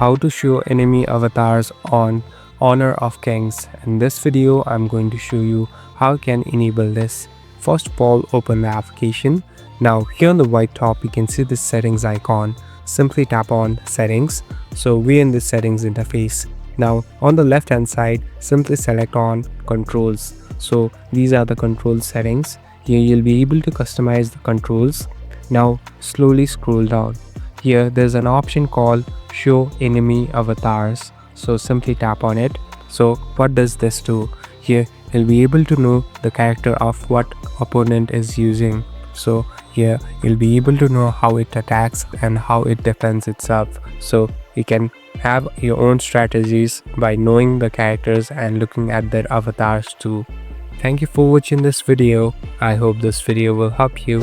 how to show enemy avatars on Honor of Kings. In this video I'm going to show you how you can enable this. First of all, open the application. Now here on the right top you can see the settings icon. Simply tap on settings. So we're in the settings interface. Now on the left hand side simply select on controls. So these are the control settings. Here you'll be able to customize the controls. Now slowly scroll down. Here there's an option called show enemy avatars. So simply tap on it. So what does this do? Here you'll be able to know the character of what opponent is using. So here you'll be able to know how it attacks and how it defends itself. So you can have your own strategies by knowing the characters and looking at their avatars too. Thank you for watching this video. I hope this video will help you.